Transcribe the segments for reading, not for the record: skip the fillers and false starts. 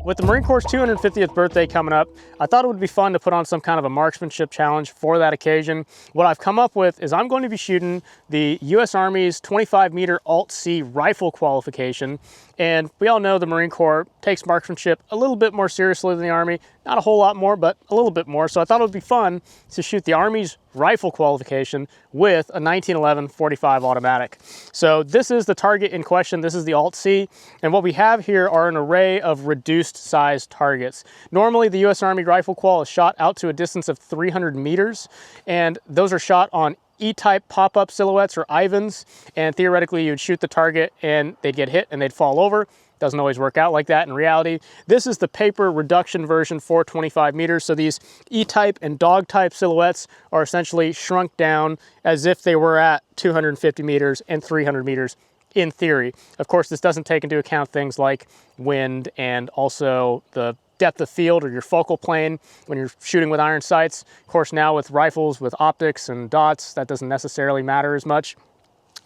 With the Marine Corps' 250th birthday coming up, I thought it would be fun to put on some kind of a marksmanship challenge for that occasion. What I've come up with is I'm going to be shooting the U.S. Army's 25-meter Alt-C rifle qualification. And we all know the Marine Corps takes marksmanship a little bit more seriously than the Army. Not a whole lot more, but a little bit more. So I thought it would be fun to shoot the Army's rifle qualification with a 1911 45 automatic. So this is the target in question. This is the Alt-C. And what we have here are an array of reduced size targets. Normally the U.S. Army rifle qual is shot out to a distance of 300 meters. And those are shot on E-type pop-up silhouettes or Ivans, and theoretically you'd shoot the target and they'd get hit and they'd fall over. Doesn't always work out like that in reality. This is the paper reduction version for 25 meters. So these E-type and dog-type silhouettes are essentially shrunk down as if they were at 250 meters and 300 meters in theory. Of course, this doesn't take into account things like wind and also the depth of field or your focal plane when you're shooting with iron sights. Of course, now with rifles with optics and dots, that doesn't necessarily matter as much.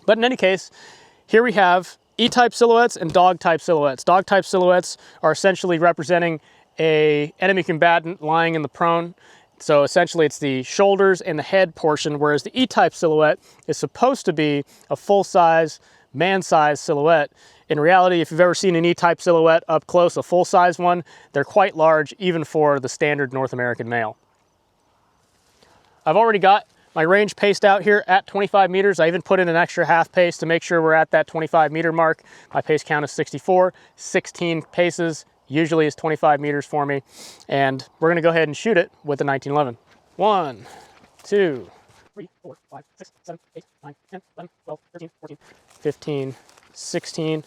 But in any case, here we have E-type silhouettes and dog-type silhouettes. Dog-type silhouettes are essentially representing an enemy combatant lying in the prone. So essentially it's the shoulders and the head portion, whereas the E-type silhouette is supposed to be a full-size, man-size silhouette. In reality, if you've ever seen an E-type silhouette up close, a full-size one, they're quite large even for the standard North American male. I've already got my range paced out here at 25 meters. I even put in an extra half pace to make sure we're at that 25 meter mark. My pace count is 64, 16 paces usually is 25 meters for me. And we're gonna go ahead and shoot it with the 1911. 1, 2, 3, 4, 5, 6, 7, 8, 9, 10, 11, 12, 13, 14, 15, 16,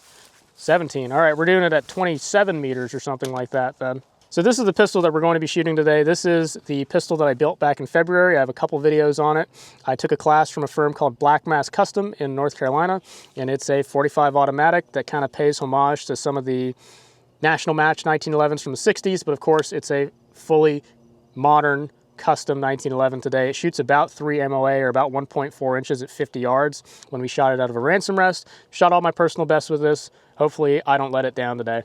17. All right, we're doing it at 27 meters or something like that then. So this is the pistol that we're going to be shooting today. This is the pistol that I built back in February. I have a couple videos on it. I took a class from a firm called Black Mass Custom in North Carolina, and it's a 45 automatic that kind of pays homage to some of the national match 1911s from the 60s, but of course it's a fully modern custom 1911 today. It shoots about 3 MOA or about 1.4 inches at 50 yards. When we shot it out of a ransom rest, shot all my personal bests with this. Hopefully I don't let it down today.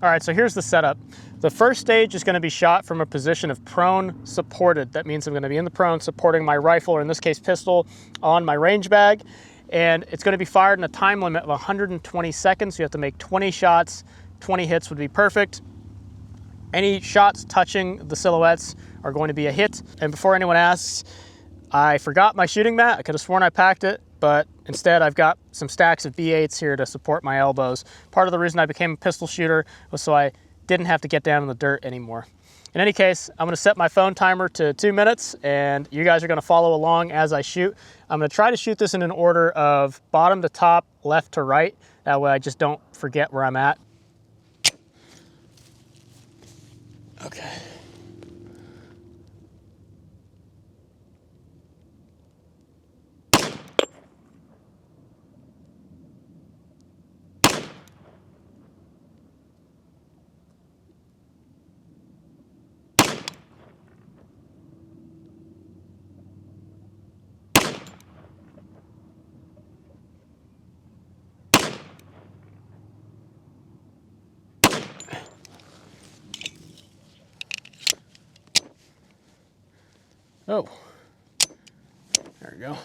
All right, so here's the setup. The first stage is going to be shot from a position of prone supported. That means I'm going to be in the prone supporting my rifle, or in this case pistol, on my range bag. And it's going to be fired in a time limit of 120 seconds. You have to make 20 shots. 20 hits would be perfect. Any shots touching the silhouettes are going to be a hit. And before anyone asks, I forgot my shooting mat. I could have sworn I packed it, but instead I've got some stacks of B8s here to support my elbows. Part of the reason I became a pistol shooter was so I didn't have to get down in the dirt anymore. In any case, I'm gonna set my phone timer to 2 minutes and you guys are gonna follow along as I shoot. I'm gonna try to shoot this in an order of bottom to top, left to right. That way I just don't forget where I'm at. Okay. Oh, there we go.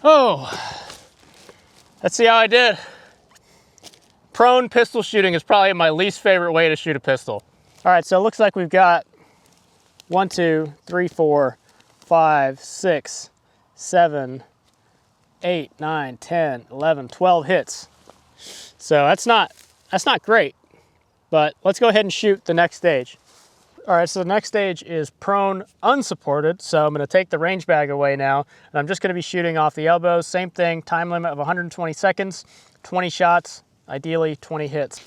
Oh, let's see how I did. prone pistol shooting is probably my least favorite way to shoot a pistol. All right, so it looks like we've got 1, 2, 3, 4, 5, 6, 7, 8, 9, 10, 11, 12 hits. So that's not great, but let's go ahead and shoot the next stage. All right, so the next stage is prone unsupported. So I'm gonna take the range bag away now, and I'm just gonna be shooting off the elbows. Same thing, time limit of 120 seconds, 20 shots, ideally 20 hits.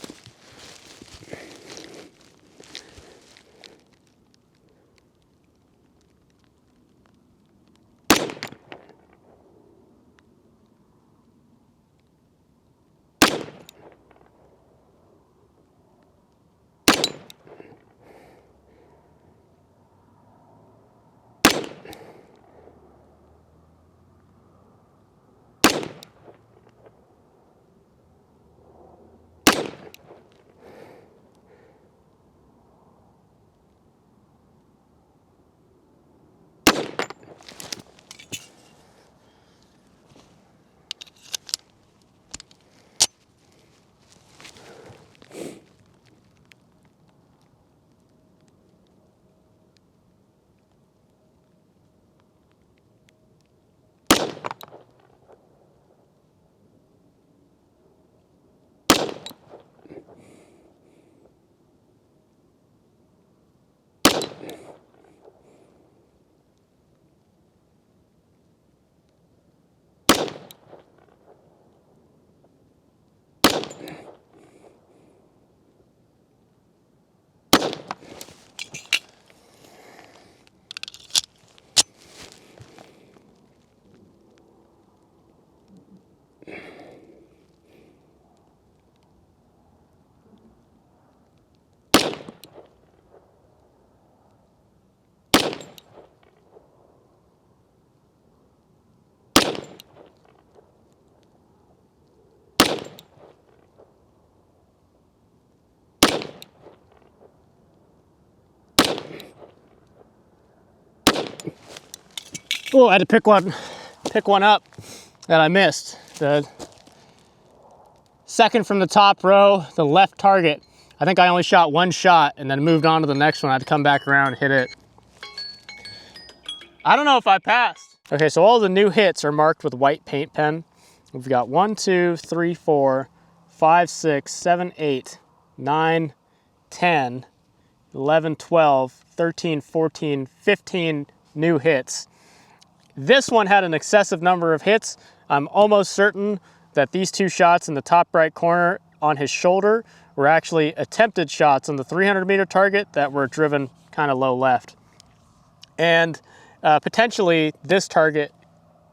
Oh, I had to pick one up that I missed. The second from the top row, the left target. I think I only shot one shot and then moved on to the next one. I had to come back around and hit it. I don't know if I passed. Okay, so all the new hits are marked with white paint pen. We've got 1, 2, 3, 4, 5, 6, 7, 8, 9, 10, 11, 12, 13, 14, 15 new hits. This one had an excessive number of hits. I'm almost certain that these two shots in the top right corner on his shoulder were actually attempted shots on the 300-meter target that were driven kind of low left. And potentially this target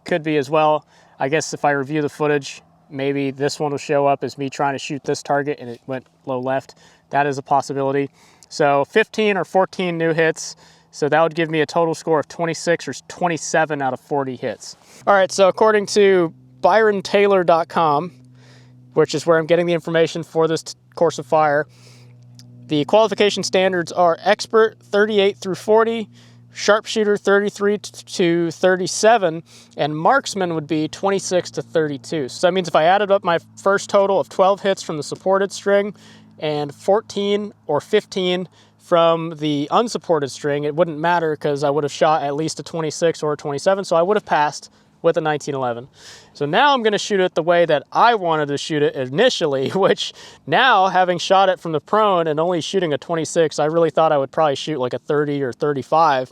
could be as well. I guess if I review the footage, maybe this one will show up as me trying to shoot this target and it went low left. That is a possibility. So 15 or 14 new hits. So that would give me a total score of 26 or 27 out of 40 hits. All right, so according to ByronTaylor.com, which is where I'm getting the information for this course of fire, the qualification standards are expert 38 through 40, sharpshooter 33 to 37, and marksman would be 26 to 32. So that means if I added up my first total of 12 hits from the supported string and 14 or 15 from the unsupported string, it wouldn't matter because I would have shot at least a 26 or a 27, so I would have passed with a 1911. So now I'm going to shoot it the way that I wanted to shoot it initially, which now, having shot it from the prone and only shooting a 26, I really thought I would probably shoot like a 30 or 35.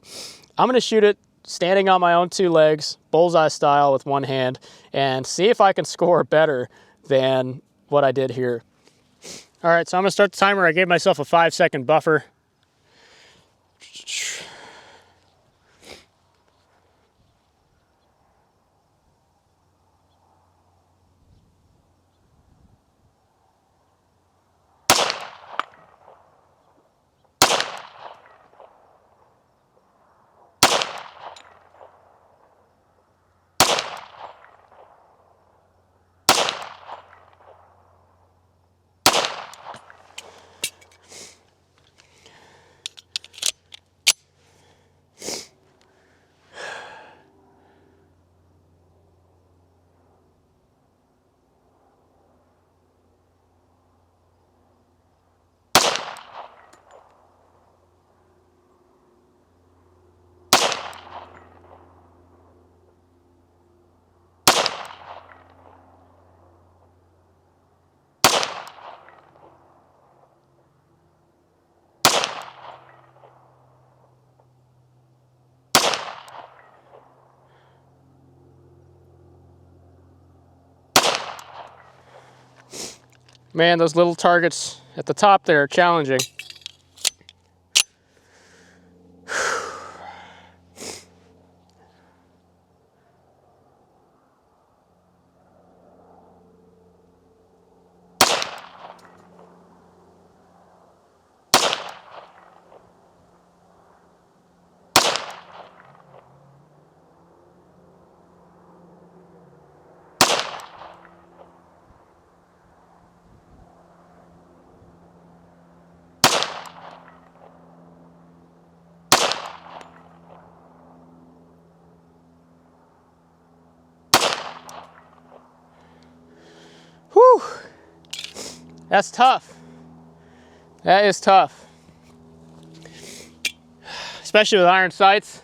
I'm going to shoot it standing on my own two legs, bullseye style with one hand, and see if I can score better than what I did here. All right, so I'm going to start the timer. I gave myself a 5-second buffer. Man, those little targets at the top there are challenging. Whew, that's tough. That is tough. Especially with iron sights.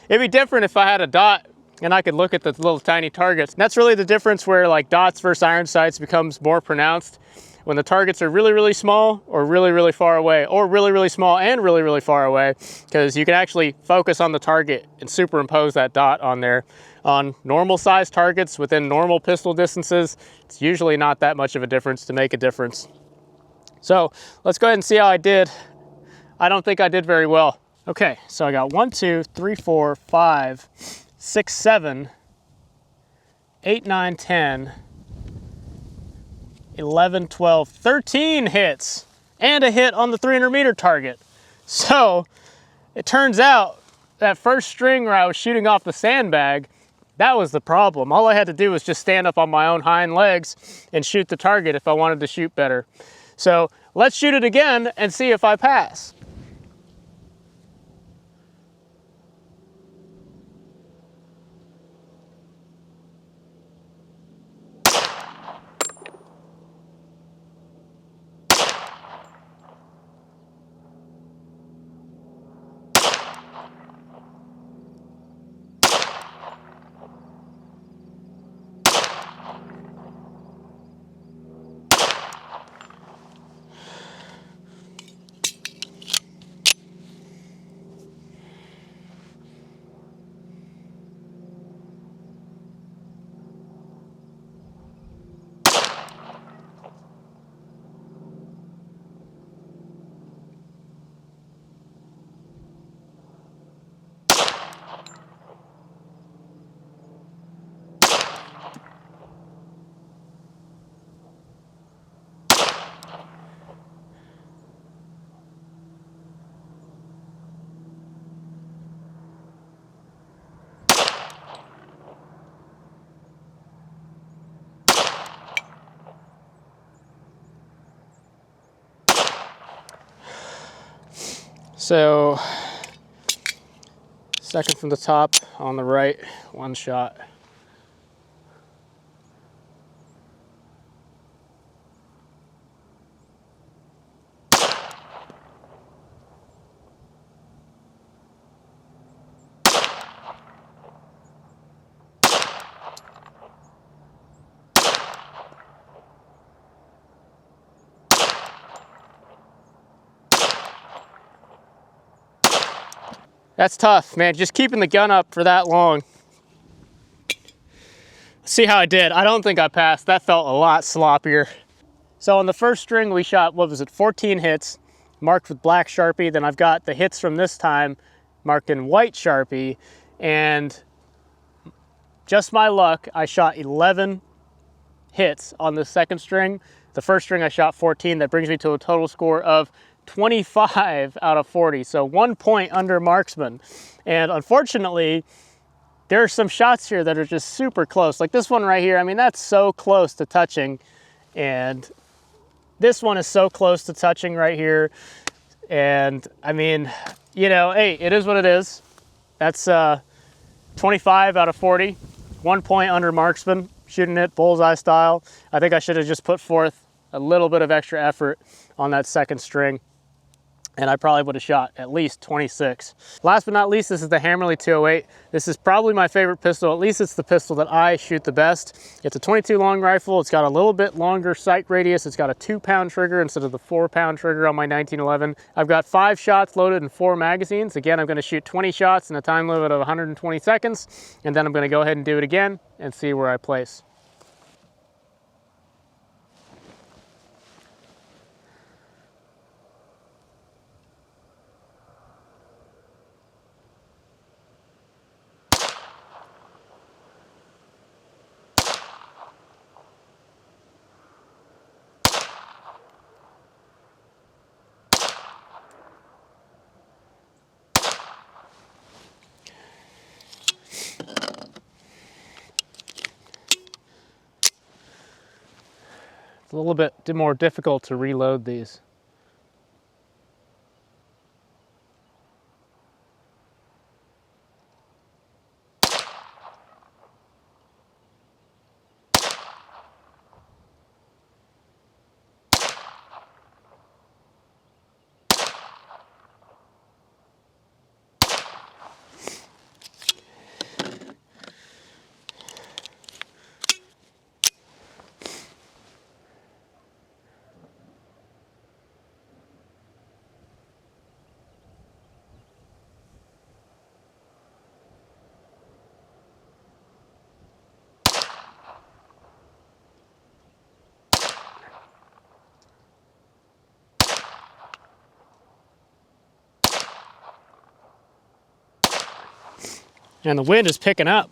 It'd be different if I had a dot and I could look at the little tiny targets. That's really the difference where like dots versus iron sights becomes more pronounced. When the targets are really, really small or really, really far away, or really, really small and really, really far away, because you can actually focus on the target and superimpose that dot on there. On normal sized targets within normal pistol distances, it's usually not that much of a difference to make a difference. So let's go ahead and see how I did. I don't think I did very well. Okay, so I got 1, 2, 3, 4, 5, 6, 7, 8, 9, 10, 11, 12, 13 hits, and a hit on the 300-meter target. So it turns out that first string where I was shooting off the sandbag, that was the problem. All I had to do was just stand up on my own hind legs and shoot the target if I wanted to shoot better. So let's shoot it again and see if I pass. So, second from the top on the right, one shot. That's tough, man, just keeping the gun up for that long. Let's see how I did. I don't think I passed. That felt a lot sloppier. So on the first string we shot, what was it, 14 hits, marked with black Sharpie. Then I've got the hits from this time marked in white Sharpie. And just my luck, I shot 11 hits on the second string. The first string I shot 14. That brings me to a total score of 25 out of 40, so 1 point under marksman. And unfortunately, there are some shots here that are just super close. Like this one right here, I mean, that's so close to touching. And this one is so close to touching right here. And I mean, you know, hey, it is what it is. That's 25 out of 40, 1 point under marksman, shooting it bullseye style. I think I should have just put forth a little bit of extra effort on that second string, and I probably would have shot at least 26. Last but not least, this is the Hammerly 208. This is probably my favorite pistol. At least it's the pistol that I shoot the best. It's a 22 long rifle. It's got a little bit longer sight radius. It's got a 2-pound trigger instead of the 4-pound trigger on my 1911. I've got 5 shots loaded in 4 magazines. Again, I'm gonna shoot 20 shots in a time limit of 120 seconds, and then I'm gonna go ahead and do it again and see where I place. It's a little bit more difficult to reload these. And the wind is picking up.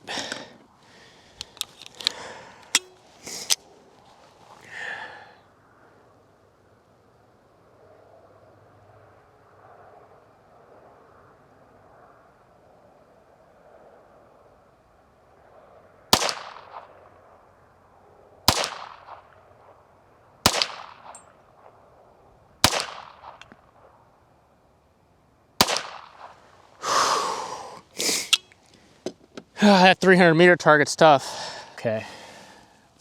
That 300 meter target's tough. Okay,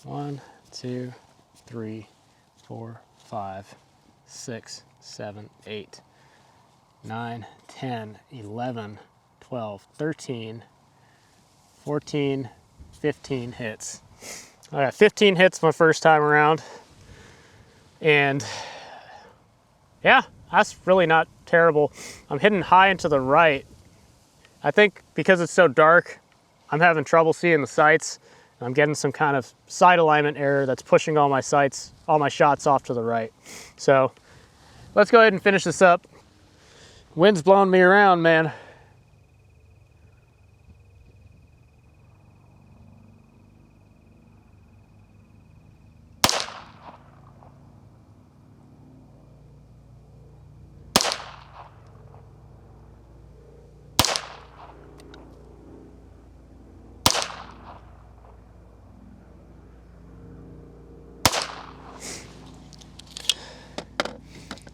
1, 2, 3, 4, 5, 6, 7, 8, 9, 10, 11, 12, 13, 14, 15 hits. I got 15 hits my first time around. And yeah, that's really not terrible. I'm hitting high and to the right. I think because it's so dark, I'm having trouble seeing the sights. I'm getting some kind of sight alignment error that's pushing all my sights, all my shots off to the right. So let's go ahead and finish this up. Wind's blowing me around, man.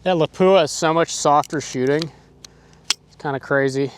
That Lapua is so much softer shooting. It's kind of crazy.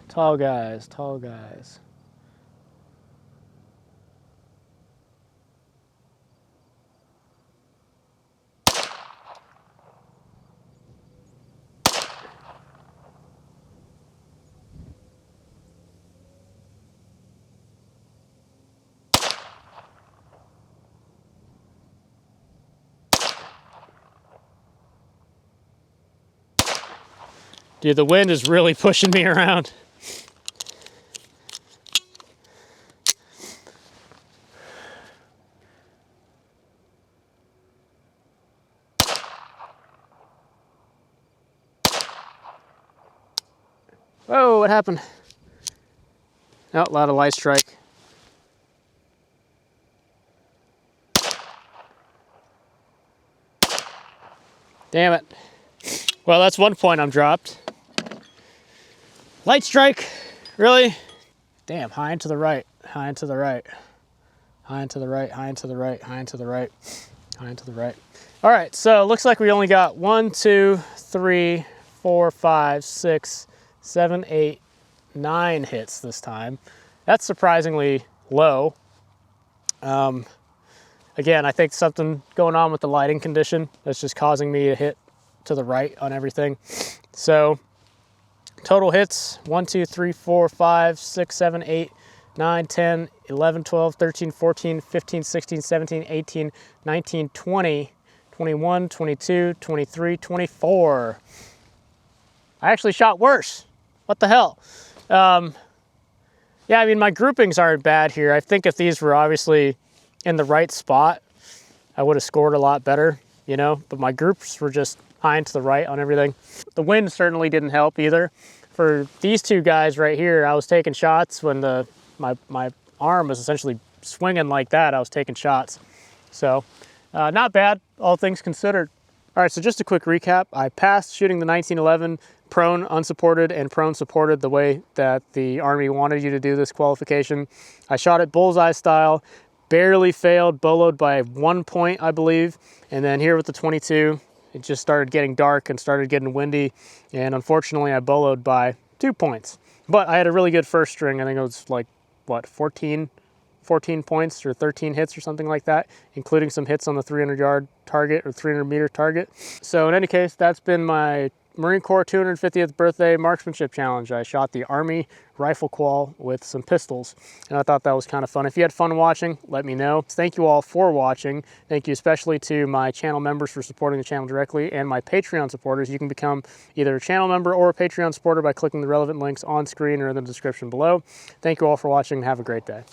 Tall guys, tall guys. Dude, the wind is really pushing me around. Whoa, what happened? Oh, a lot of light strike. Damn it. Well, that's one point I'm dropped. Light strike, really? Damn, high and to the right, high and to the right, high and to the right, high and to the right, high and to the right, high and to the right. All right, so it looks like we only got 1, 2, 3, 4, 5, 6, 7, 8, 9 hits this time. That's surprisingly low. Again, I think something going on with the lighting condition that's just causing me to hit to the right on everything. So total hits, 1, 2, 3, 4, 5, 6, 7, 8, 9, 10, 11, 12, 13, 14, 15, 16, 17, 18, 19, 20, 21, 22, 23, 24. I actually shot worse. What the hell? Yeah, I mean, my groupings aren't bad here. I think if these were obviously in the right spot, I would have scored a lot better, you know, but my groups were just high and to the right on everything. The wind certainly didn't help either. For these two guys right here, I was taking shots when my arm was essentially swinging like that. I was taking shots. So not bad, all things considered. All right, so just a quick recap. I passed shooting the 1911 prone unsupported and prone supported the way that the Army wanted you to do this qualification. I shot it bullseye style, barely failed, boloed by 1 point, I believe. And then here with the 22, it just started getting dark and started getting windy. And unfortunately, I boloed by 2 points. But I had a really good first string. I think it was like, what, 14 points or 13 hits or something like that, including some hits on the 300-yard target or 300-meter target. So in any case, that's been my Marine Corps 250th birthday marksmanship challenge. I shot the Army rifle qual with some pistols, and I thought that was kind of fun. If you had fun watching, let me know. Thank you all for watching. Thank you especially to my channel members for supporting the channel directly, and my Patreon supporters. You can become either a channel member or a Patreon supporter by clicking the relevant links on screen or in the description below. Thank you all for watching and have a great day.